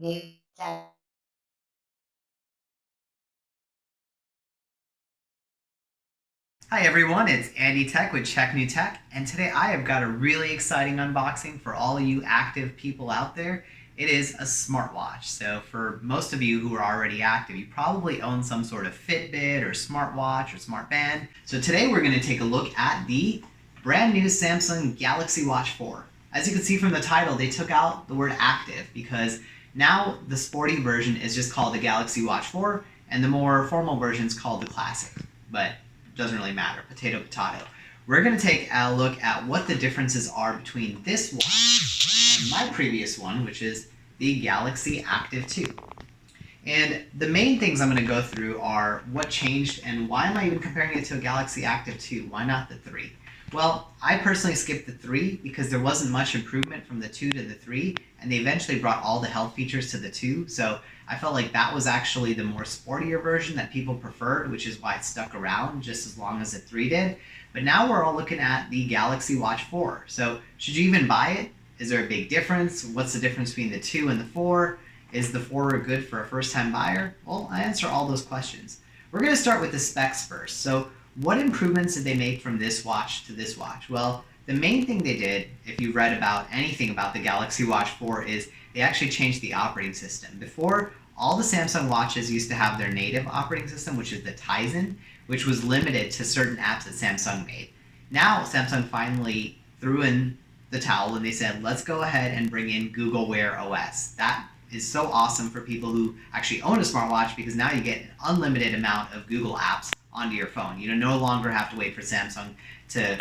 Hi everyone, it's Andy Tech with Check New Tech, and today I have got a really exciting unboxing for all of you active people out there. It is a smartwatch. So for most of you who are already active, you probably own some sort of Fitbit or smartwatch or smartband. So today we're going to take a look at the brand new Samsung Galaxy Watch 4. As you can see from the title, they took out the word active because now the sporty version is just called the Galaxy Watch 4 and the more formal version is called the Classic. But doesn't really matter, potato, potato. We're going to take a look at what the differences are between this watch and my previous one, which is the Galaxy Active 2. And the main things I'm going to go through are what changed and why am I even comparing it to a Galaxy Active 2? Why not the 3? Well, I personally skipped the 3 because there wasn't much improvement from the 2 to the 3, and they eventually brought all the health features to the 2, so I felt like that was actually the more sportier version that people preferred, which is why it stuck around just as long as the 3 did. But now we're all looking at the Galaxy Watch 4. So should you even buy it? Is there a big difference? What's the difference between the 2 and the 4? Is the 4 good for a first-time buyer? Well, I answer all those questions. We're going to start with the specs first. So what improvements did they make from this watch to this watch? Well, the main thing they did, if you read about anything about the Galaxy Watch 4, is they actually changed the operating system. Before, all the Samsung watches used to have their native operating system, which is the Tizen, which was limited to certain apps that Samsung made. Now, Samsung finally threw in the towel and they said, let's go ahead and bring in Google Wear OS. That is so awesome for people who actually own a smartwatch because now you get an unlimited amount of Google apps onto your phone. You no longer have to wait for Samsung to,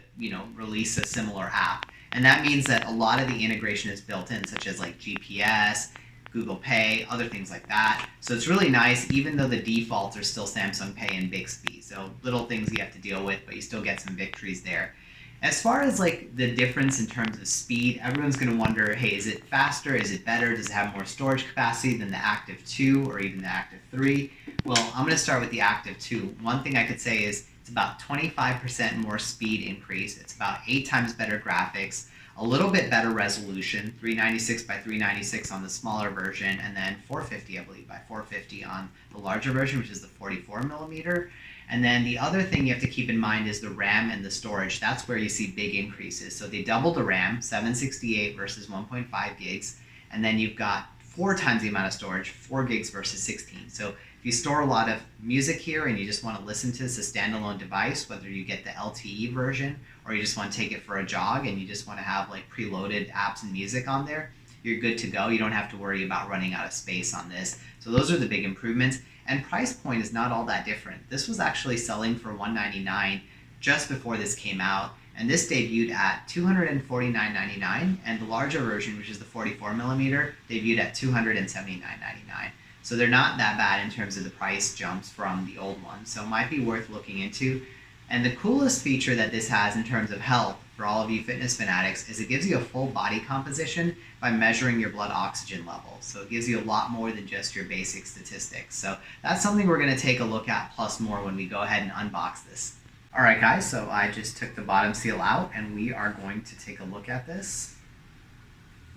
release a similar app. And that means that a lot of the integration is built in, such as like GPS, Google Pay, other things like that. So it's really nice, even though the defaults are still Samsung Pay and Bixby. So little things you have to deal with, but you still get some victories there. As far as like the difference in terms of speed, everyone's going to wonder, hey, is it faster? Is it better? Does it have more storage capacity than the Active 2 or even the Active 3? Well, I'm going to start with the Active 2. One thing I could say is it's about 25% more speed increase. It's about 8 times better graphics, a little bit better resolution, 396 by 396 on the smaller version, and then 450, I believe, by 450 on the larger version, which is the 44 millimeter. And then the other thing you have to keep in mind is the RAM and the storage. That's where you see big increases. So they doubled the RAM, 768 versus 1.5 gigs. And then you've got 4 times the amount of storage, 4 gigs versus 16. So if you store a lot of music here and you just want to listen to this as a standalone device, whether you get the LTE version or you just want to take it for a jog and you just want to have like preloaded apps and music on there, you're good to go. You don't have to worry about running out of space on this. So those are the big improvements. And price point is not all that different. This was actually selling for $199 just before this came out, and this debuted at $249.99, and the larger version, which is the 44 millimeter, debuted at $279.99. So they're not that bad in terms of the price jumps from the old one, so it might be worth looking into. And the coolest feature that this has in terms of health for all of you fitness fanatics is it gives you a full body composition by measuring your blood oxygen level. So it gives you a lot more than just your basic statistics. So that's something we're going to take a look at plus more when we go ahead and unbox this. All right, guys, so I just took the bottom seal out and we are going to take a look at this.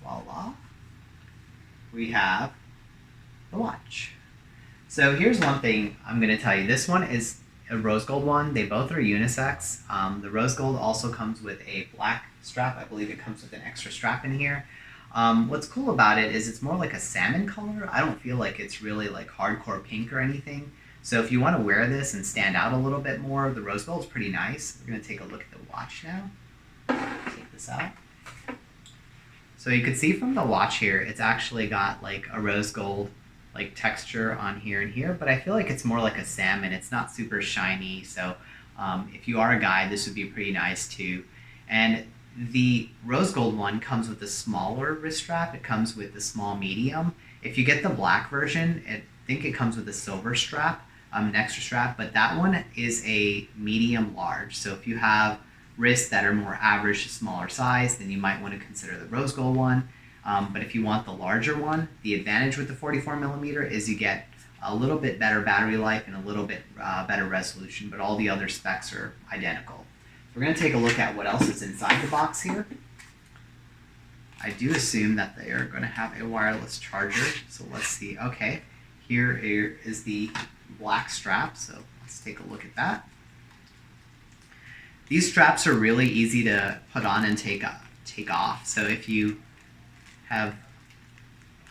Voila. We have the watch. So here's one thing I'm going to tell you. This one is a rose gold one. They both are unisex. The rose gold also comes with a black strap. I believe it comes with an extra strap in here. What's cool about it is it's more like a salmon color. I don't feel like it's really like hardcore pink or anything. So if you want to wear this and stand out a little bit more, the rose gold is pretty nice. We're going to take a look at the watch now. Take this out. So you can see from the watch here, it's actually got like a rose gold like texture on here and here, but I feel like it's more like a salmon. It's not super shiny, so if you are a guy, this would be pretty nice too. And the rose gold one comes with a smaller wrist strap. It comes with the small medium. If you get the black version, I think it comes with a silver strap, an extra strap, but that one is a medium large. So if you have wrists that are more average to smaller size, then you might want to consider the rose gold one. But if you want the larger one, the advantage with the 44 millimeter is you get a little bit better battery life and a little bit better resolution, but all the other specs are identical. So we're going to take a look at what else is inside the box here. I do assume that they are going to have a wireless charger. So let's see. Okay, here is the black strap. So let's take a look at that. These straps are really easy to put on and take off. So if you have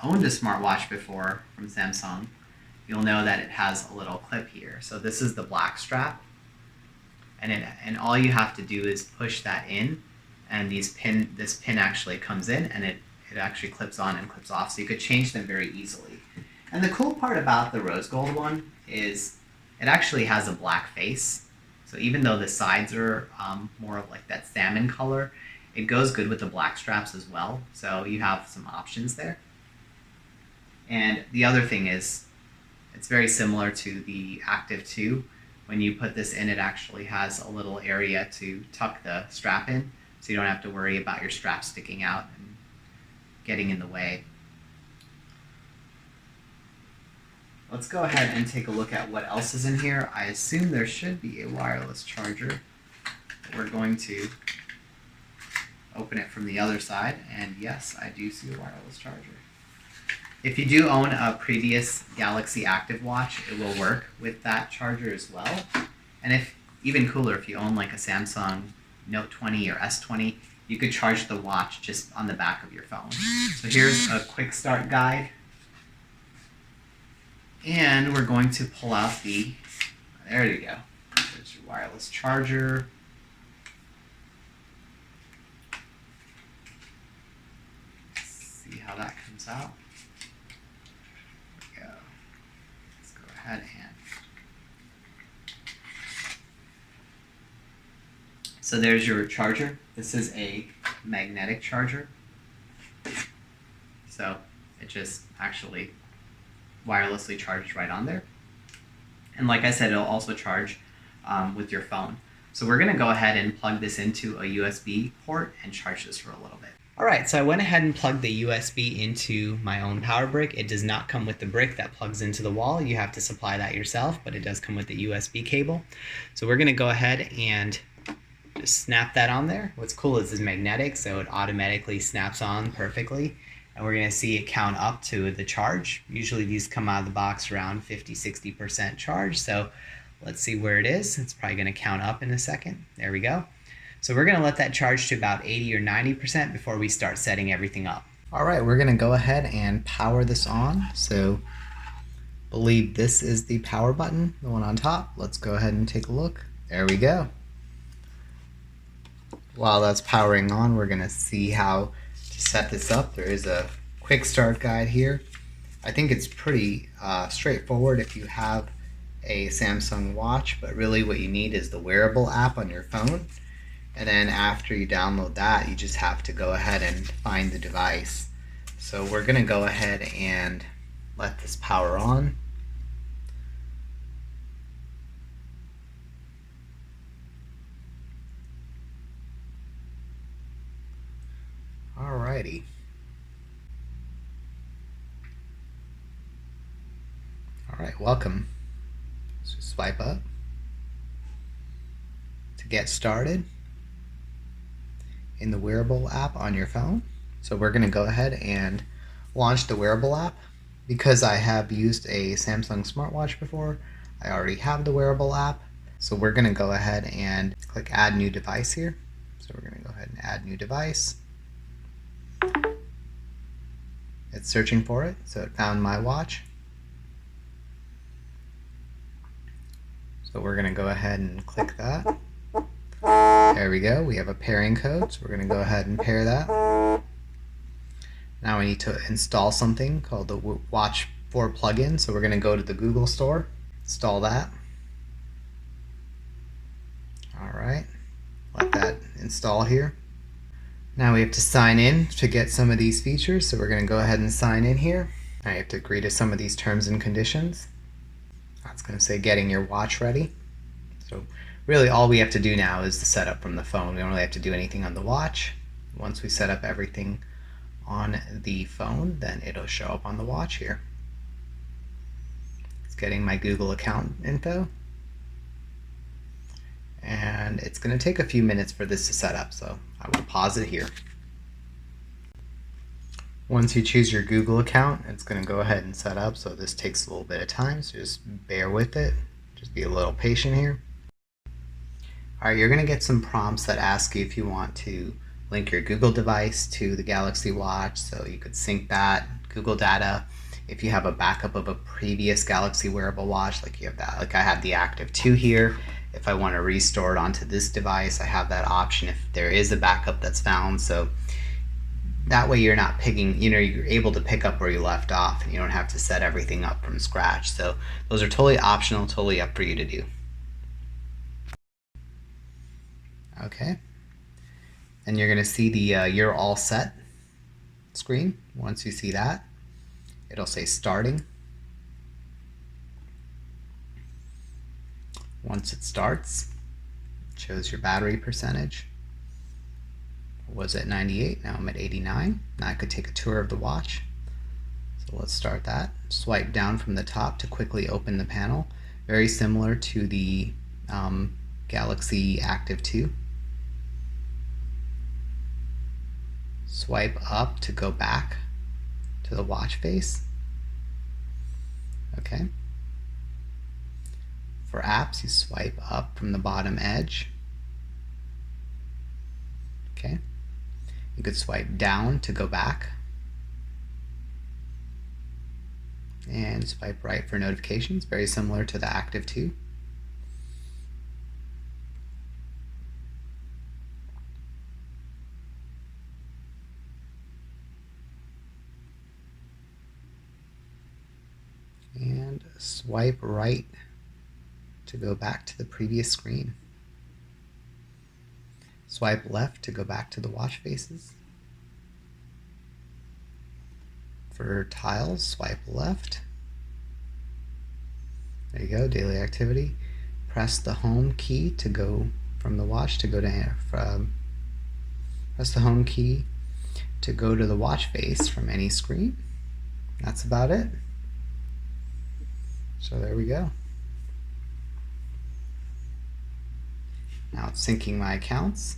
owned a smartwatch before from Samsung, you'll know that it has a little clip here. So this is the black strap, and all you have to do is push that in, and this pin actually comes in, and it actually clips on and clips off. So you could change them very easily. And the cool part about the rose gold one is it actually has a black face. So even though the sides are more of like that salmon color, it goes good with the black straps as well. So you have some options there. And the other thing is, it's very similar to the Active 2. When you put this in, it actually has a little area to tuck the strap in, so you don't have to worry about your strap sticking out and getting in the way. Let's go ahead and take a look at what else is in here. I assume there should be a wireless charger. But we're going to open it from the other side, and yes, I do see a wireless charger. If you do own a previous Galaxy Active watch, it will work with that charger as well. And if even cooler, if you own like a Samsung Note 20 or S20, you could charge the watch just on the back of your phone. So here's a quick start guide. And we're going to pull out there you go. There's your wireless charger. Let's see how that comes out. There we go. Let's go ahead and. So there's your charger. This is a magnetic charger. So it just actually wirelessly charges right on there. And like I said, it'll also charge with your phone. So we're gonna go ahead and plug this into a USB port and charge this for a little bit. All right, so I went ahead and plugged the USB into my own power brick. It does not come with the brick that plugs into the wall. You have to supply that yourself, but it does come with the USB cable. So we're gonna go ahead and just snap that on there. What's cool is it's magnetic, so it automatically snaps on perfectly. And we're going to see it count up to the charge. Usually these come out of the box around 50-60% charge. So let's see where it is. It's probably going to count up in a second. There we go. So we're going to let that charge to about 80 or 90% before we start setting everything up. All right, we're going to go ahead and power this on. So I believe this is the power button, the one on top. Let's go ahead and take a look. There we go. While that's powering on, we're going to see how to set this up. There is a quick start guide here. I think it's pretty straightforward if you have a Samsung watch, but really what you need is the wearable app on your phone. And then after you download that, you just have to go ahead and find the device. So we're going to go ahead and let this power on. Alrighty. Alright, welcome. So swipe up to get started in the wearable app on your phone. So we're going to go ahead and launch the wearable app. Because I have used a Samsung smartwatch before, I already have the wearable app. So we're going to go ahead and click add new device here. So we're going to go ahead and add new device. It's searching for it, so it found my watch. So we're going to go ahead and click that. There we go. We have a pairing code, so we're going to go ahead and pair that. Now we need to install something called the Watch 4 plugin, so we're going to go to the Google Store, install that. Alright, let that install here. Now we have to sign in to get some of these features, so we're going to go ahead and sign in here. Now you have to agree to some of these terms and conditions. That's going to say getting your watch ready. So really all we have to do now is the setup from the phone. We don't really have to do anything on the watch. Once we set up everything on the phone, then it'll show up on the watch here. It's getting my Google account info. And it's going to take a few minutes for this to set up, so I will pause it here. Once you choose your Google account, it's going to go ahead and set up, so this takes a little bit of time, so just bear with it. Just be a little patient here. Alright, you're going to get some prompts that ask you if you want to link your Google device to the Galaxy Watch, so you could sync that Google data. If you have a backup of a previous Galaxy wearable watch, like you have that, like I have the Active 2 here. If I want to restore it onto this device, I have that option if there is a backup that's found. So that way you're not picking, you're able to pick up where you left off and you don't have to set everything up from scratch. So those are totally optional, totally up for you to do. Okay. And you're going to see the you're all set screen. Once you see that, it'll say starting. Once it starts, it shows your battery percentage. Was at 98, now I'm at 89. Now I could take a tour of the watch. So let's start that. Swipe down from the top to quickly open the panel. Very similar to the Galaxy Active 2. Swipe up to go back to the watch face. Okay. For apps, you swipe up from the bottom edge. Okay. You could swipe down to go back. And swipe right for notifications, very similar to the Active 2. And swipe right to go back to the previous screen. Swipe left to go back to the watch faces. For tiles, swipe left. There you go, daily activity. Press the home key to go from the watch to go to press the home key to go to the watch face from any screen. That's about it. So there we go. Now it's syncing my accounts.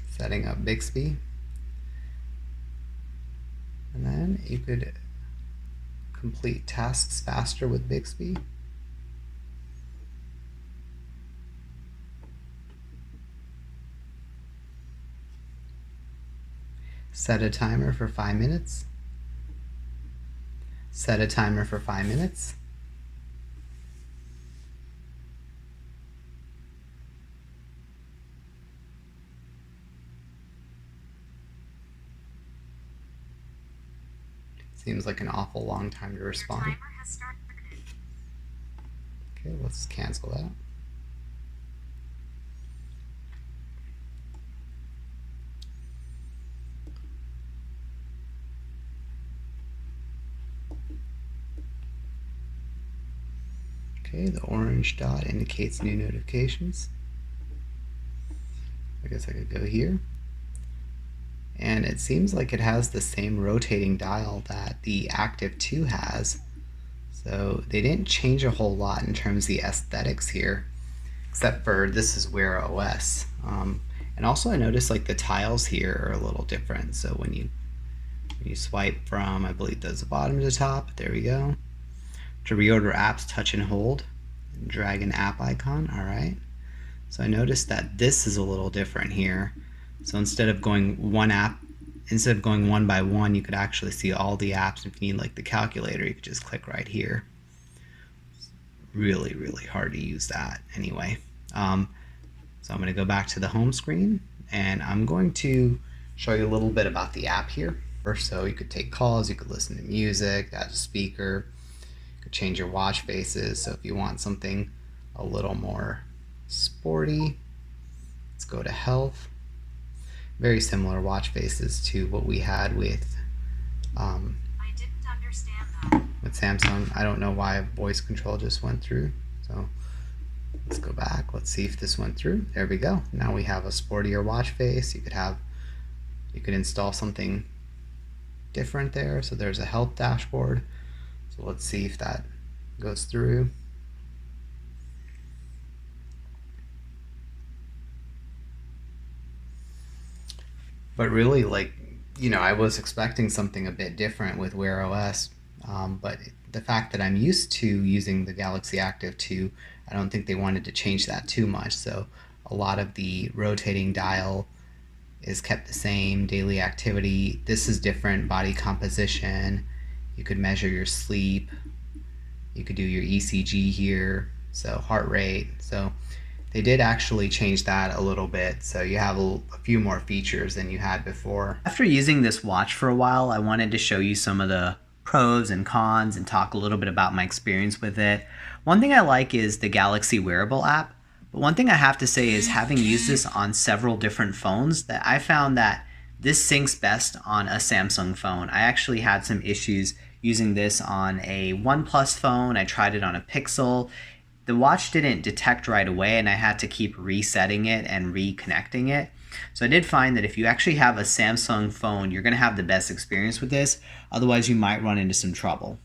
Setting up Bixby. And then you could complete tasks faster with Bixby. Set a timer for 5 minutes. Set a timer for 5 minutes. Seems like an awful long time to respond. Okay, let's cancel that. Okay, the orange dot indicates new notifications. I guess I could go here. And it seems like it has the same rotating dial that the Active 2 has. So they didn't change a whole lot in terms of the aesthetics here, except for this is Wear OS. And also I noticed like the tiles here are a little different. So when you swipe from, I believe those the bottom to the top, there we go. To reorder apps, touch and hold, and drag an app icon, all right. So I noticed that this is a little different here. So instead of going one by one, you could actually see all the apps. If you need like the calculator, you could just click right here. It's really, really hard to use that anyway. So I'm going to go back to the home screen and I'm going to show you a little bit about the app here. So you could take calls, you could listen to music, add a speaker, you could change your watch faces. So if you want something a little more sporty, let's go to health. Very similar watch faces to what we had with I didn't understand that. With Samsung. I don't know why voice control just went through. So let's go back. Let's see if this went through. There we go. Now we have a sportier watch face. You could install something different there. So there's a health dashboard. So let's see if that goes through. But really, like, I was expecting something a bit different with Wear OS. But the fact that I'm used to using the Galaxy Active 2, I don't think they wanted to change that too much. So a lot of the rotating dial is kept the same, daily activity. This is different, body composition. You could measure your sleep. You could do your ECG here, so heart rate. So they did actually change that a little bit, so you have a few more features than you had before. After using this watch for a while, I wanted to show you some of the pros and cons and talk a little bit about my experience with it. One thing I like is the Galaxy Wearable app, but one thing I have to say is having used this on several different phones, that I found that this syncs best on a Samsung phone. I actually had some issues using this on a OnePlus phone. I tried it on a Pixel. The watch didn't detect right away, and I had to keep resetting it and reconnecting it. So I did find that if you actually have a Samsung phone, you're going to have the best experience with this. Otherwise, you might run into some trouble.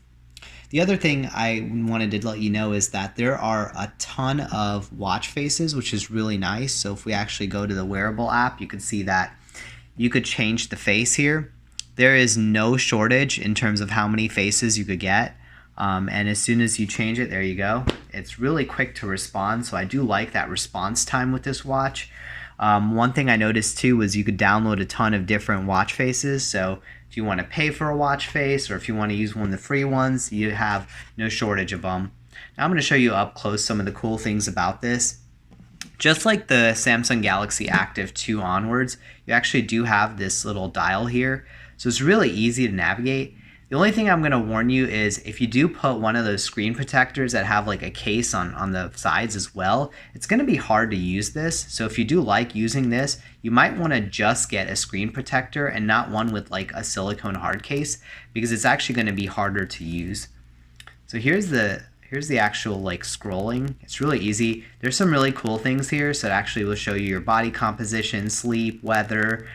The other thing I wanted to let you know is that there are a ton of watch faces, which is really nice. So if we actually go to the wearable app, you can see that you could change the face here. There is no shortage in terms of how many faces you could get. And as soon as you change it, there you go. It's really quick to respond, so I do like that response time with this watch. One thing I noticed too was you could download a ton of different watch faces. So if you want to pay for a watch face, or if you want to use one of the free ones, you have no shortage of them. Now I'm going to show you up close some of the cool things about this. Just like the Samsung Galaxy Active 2 onwards, you actually do have this little dial here. So it's really easy to navigate. The only thing I'm going to warn you is if you do put one of those screen protectors that have like a case on the sides as well, it's going to be hard to use this. So if you do like using this, you might want to just get a screen protector and not one with like a silicone hard case, because it's actually going to be harder to use. So here's the actual like scrolling. It's really easy. There's some really cool things here. So it actually will show you your body composition, sleep, weather.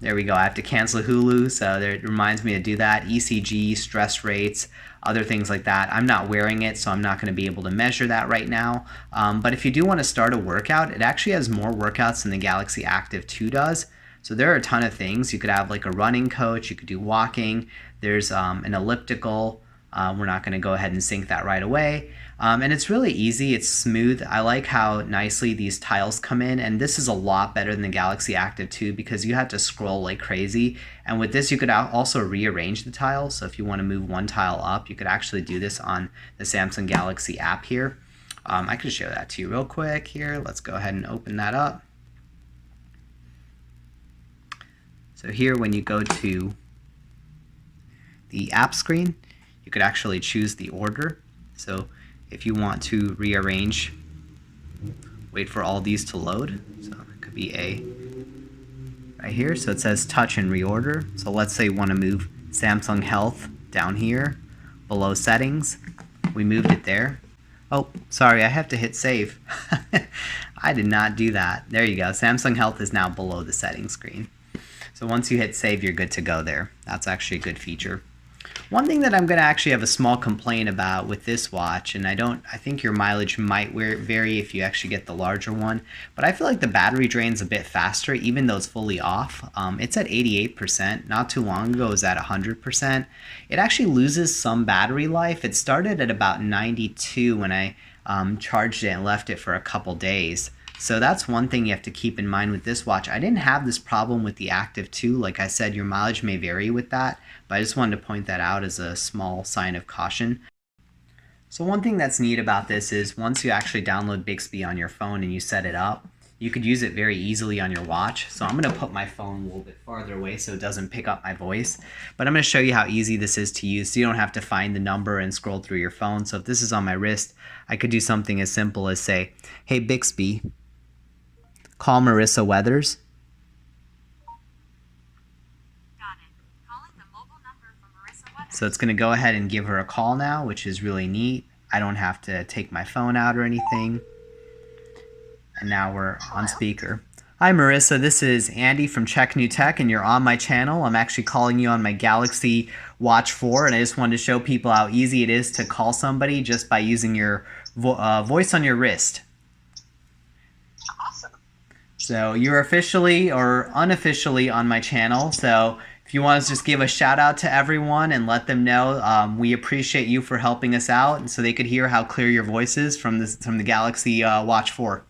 There we go. I have to cancel Hulu, so it reminds me to do that. ECG, stress rates, other things like that. I'm not wearing it, so I'm not going to be able to measure that right now. But if you do want to start a workout, it actually has more workouts than the Galaxy Active 2 does. So there are a ton of things. You could have like a running coach. You could do walking. There's an elliptical. We're not going to go ahead and sync that right away. And it's really easy. It's smooth. I like how nicely these tiles come in. And this is a lot better than the Galaxy Active 2 because you had to scroll like crazy. And with this, you could also rearrange the tiles. So if you want to move one tile up, you could actually do this on the Samsung Galaxy app here. I can show that to you real quick here. Let's go ahead and open that up. So here, when you go to the app screen, you could actually choose the order. So if you want to rearrange, wait for all these to load. So it could be A right here. So it says touch and reorder. So let's say you want to move Samsung Health down here below settings. We moved it there. Oh, sorry, I have to hit save. I did not do that. There you go. Samsung Health is now below the settings screen. So once you hit save, you're good to go there. That's actually a good feature. One thing that I'm going to actually have a small complaint about with this watch, and I think your mileage might vary if you actually get the larger one, but I feel like the battery drains a bit faster even though it's fully off. It's at 88%. Not too long ago it was at 100%. It actually loses some battery life. It started at about 92 when I charged it and left it for a couple days. So that's one thing you have to keep in mind with this watch. I didn't have this problem with the Active 2. Like I said, your mileage may vary with that, but I just wanted to point that out as a small sign of caution. So one thing that's neat about this is once you actually download Bixby on your phone and you set it up, you could use it very easily on your watch. So I'm going to put my phone a little bit farther away so it doesn't pick up my voice. But I'm going to show you how easy this is to use so you don't have to find the number and scroll through your phone. So if this is on my wrist, I could do something as simple as say, hey Bixby, call Marissa Weathers. Got it. Calling the mobile number for Marissa Weathers. So it's going to go ahead and give her a call now, which is really neat. I don't have to take my phone out or anything. And now we're on speaker. Hi Marissa, this is Andy from Check New Tech and you're on my channel. I'm actually calling you on my Galaxy Watch 4 and I just wanted to show people how easy it is to call somebody just by using your voice on your wrist. Awesome. So you're officially or unofficially on my channel. So if you want to just give a shout out to everyone and let them know we appreciate you for helping us out, and so they could hear how clear your voice is from the Galaxy Watch 4.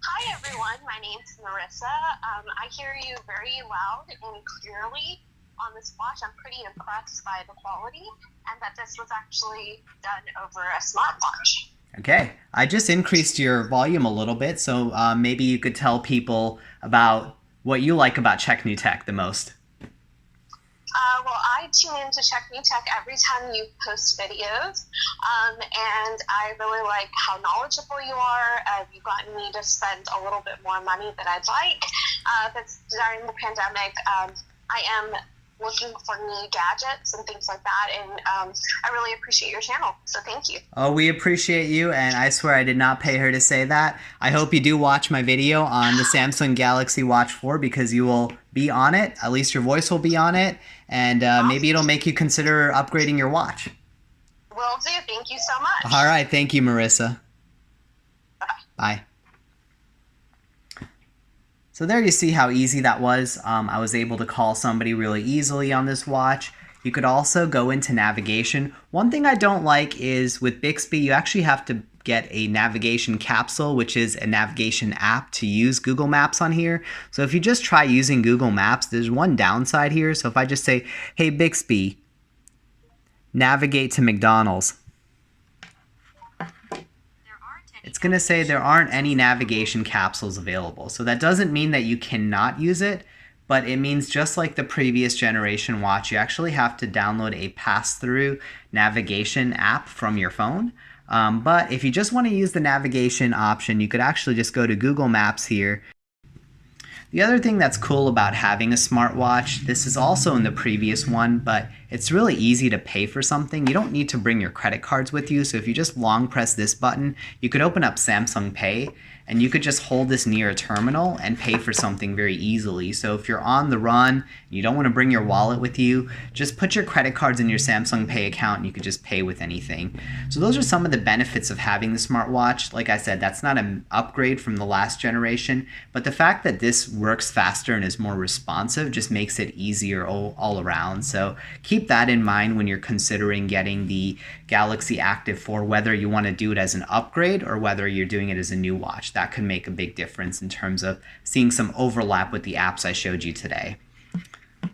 Hi everyone, my name's Marissa. I hear you very loud and clearly on this watch. I'm pretty impressed by the quality and that this was actually done over a smartwatch. Okay, I just increased your volume a little bit, so maybe you could tell people about what you like about Check New Tech the most. Well, I tune in to Check New Tech every time you post videos, and I really like how knowledgeable you are. You've gotten me to spend a little bit more money than I'd like. But during the pandemic, I am looking for new gadgets and things like that, and I really appreciate your channel, so thank you. Oh, we appreciate you, and I swear I did not pay her to say that. I hope you do watch my video on the Samsung Galaxy Watch 4 because you will be on it, at least your voice will be on it, and maybe it'll make you consider upgrading your watch. Will do, thank you so much. All right, thank you, Marissa. Bye. So there you see how easy that was. I was able to call somebody really easily on this watch. You could also go into navigation. One thing I don't like is with Bixby, you actually have to get a navigation capsule, which is a navigation app to use Google Maps on here. So if you just try using Google Maps, there's one downside here. So if I just say, hey Bixby, navigate to McDonald's, it's going to say there aren't any navigation capsules available. So that doesn't mean that you cannot use it, but it means just like the previous generation watch, you actually have to download a pass-through navigation app from your phone. But if you just want to use the navigation option, you could actually just go to Google Maps here. The other thing that's cool about having a smartwatch, this is also in the previous one, but it's really easy to pay for something. You don't need to bring your credit cards with you, so if you just long press this button, you could open up Samsung Pay, and you could just hold this near a terminal and pay for something very easily. So if you're on the run, and you don't want to bring your wallet with you, just put your credit cards in your Samsung Pay account and you could just pay with anything. So those are some of the benefits of having the smartwatch. Like I said, that's not an upgrade from the last generation, but the fact that this works faster and is more responsive just makes it easier all around. So keep that in mind when you're considering getting the Galaxy Active 4, whether you want to do it as an upgrade or whether you're doing it as a new watch. That could make a big difference in terms of seeing some overlap with the apps I showed you today.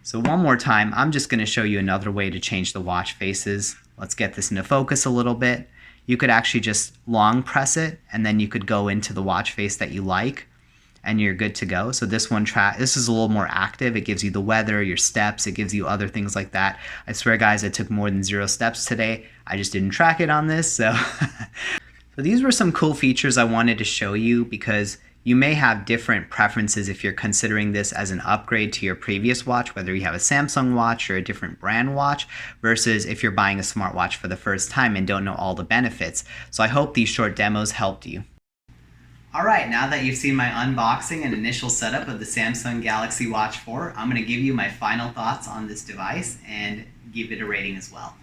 So one more time, I'm just going to show you another way to change the watch faces. Let's get this into focus a little bit. You could actually just long press it, and then you could go into the watch face that you like, and you're good to go. So this is a little more active. It gives you the weather, your steps, it gives you other things like that. I swear guys, I took more than 0 steps today. I just didn't track it on this, so So these were some cool features I wanted to show you because you may have different preferences if you're considering this as an upgrade to your previous watch, whether you have a Samsung watch or a different brand watch, versus if you're buying a smartwatch for the first time and don't know all the benefits. So I hope these short demos helped you. Alright, now that you've seen my unboxing and initial setup of the Samsung Galaxy Watch 4, I'm going to give you my final thoughts on this device and give it a rating as well.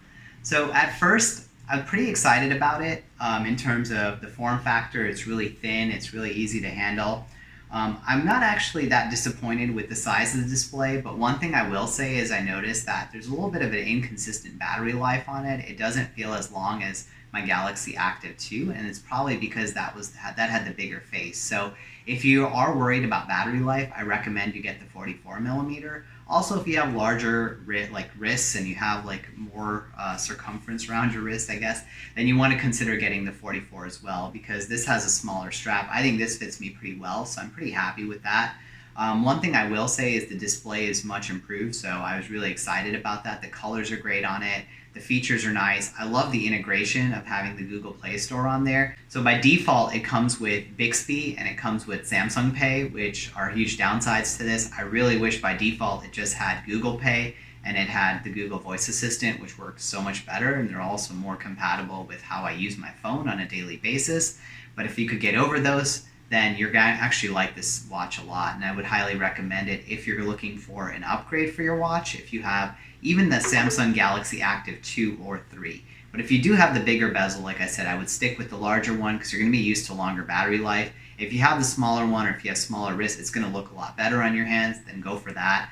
So at first, I'm pretty excited about it in terms of the form factor. It's really thin, it's really easy to handle. I'm not actually that disappointed with the size of the display, but one thing I will say is I noticed that there's a little bit of an inconsistent battery life on it. It doesn't feel as long as my Galaxy Active 2, and it's probably because that had the bigger face. So if you are worried about battery life, I recommend you get the 44mm. Also, if you have larger wrists and you have more circumference around your wrist, I guess, then you want to consider getting the 44 as well, because this has a smaller strap. I think this fits me pretty well, so I'm pretty happy with that. One thing I will say is the display is much improved, so I was really excited about that. The colors are great on it. The features are nice. I love the integration of having the Google Play Store on there. So by default, it comes with Bixby and it comes with Samsung Pay, which are huge downsides to this. I really wish by default it just had Google Pay and it had the Google Voice Assistant, which works so much better, and they're also more compatible with how I use my phone on a daily basis. But if you could get over those, then you're going to actually like this watch a lot, and I would highly recommend it if you're looking for an upgrade for your watch, if you have even the Samsung Galaxy Active 2 or 3. But if you do have the bigger bezel, like I said, I would stick with the larger one because you're going to be used to longer battery life. if you have the smaller one or if you have smaller wrists, it's going to look a lot better on your hands. Then go for that.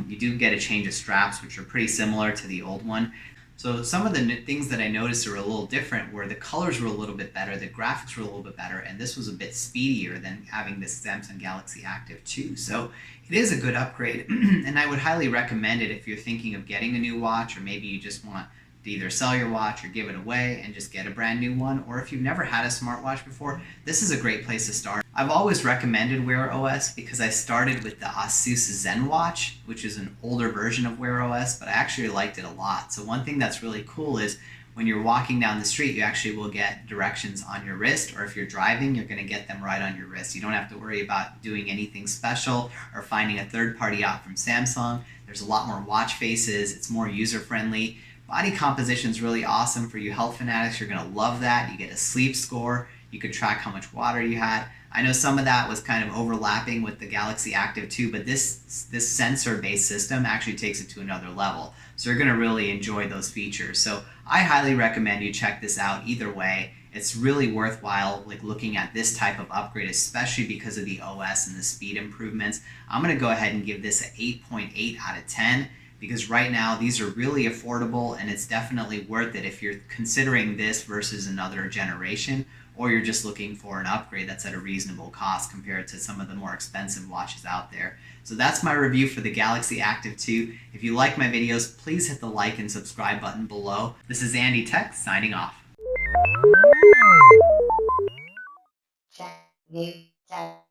You do get a change of straps, which are pretty similar to the old one. So some of the things that I noticed were a little different were the colors were a little bit better, the graphics were a little bit better, and this was a bit speedier than having this Samsung Galaxy Active 2. So it is a good upgrade, and I would highly recommend it if you're thinking of getting a new watch, or maybe you just want to either sell your watch or give it away and just get a brand new one, or if you've never had a smartwatch before, this is a great place to start. I've always recommended Wear OS because I started with the Asus ZenWatch, which is an older version of Wear OS, but I actually liked it a lot. So one thing that's really cool is when you're walking down the street, you actually will get directions on your wrist, or if you're driving, you're going to get them right on your wrist. You don't have to worry about doing anything special or finding a third-party app from Samsung. There's a lot more watch faces. It's more user-friendly. Body composition is really awesome for you health fanatics. You're going to love that. You get a sleep score. You could track how much water you had. I know some of that was kind of overlapping with the Galaxy Active 2, but this sensor-based system actually takes it to another level. So you're going to really enjoy those features. So I highly recommend you check this out either way. It's really worthwhile looking at this type of upgrade, especially because of the OS and the speed improvements. I'm going to go ahead and give this an 8.8 out of 10. Because right now these are really affordable, and it's definitely worth it if you're considering this versus another generation, or you're just looking for an upgrade that's at a reasonable cost compared to some of the more expensive watches out there. So that's my review for the Galaxy Active 2. If you like my videos, please hit the like and subscribe button below. This is Andy Tech signing off. Check, new tech.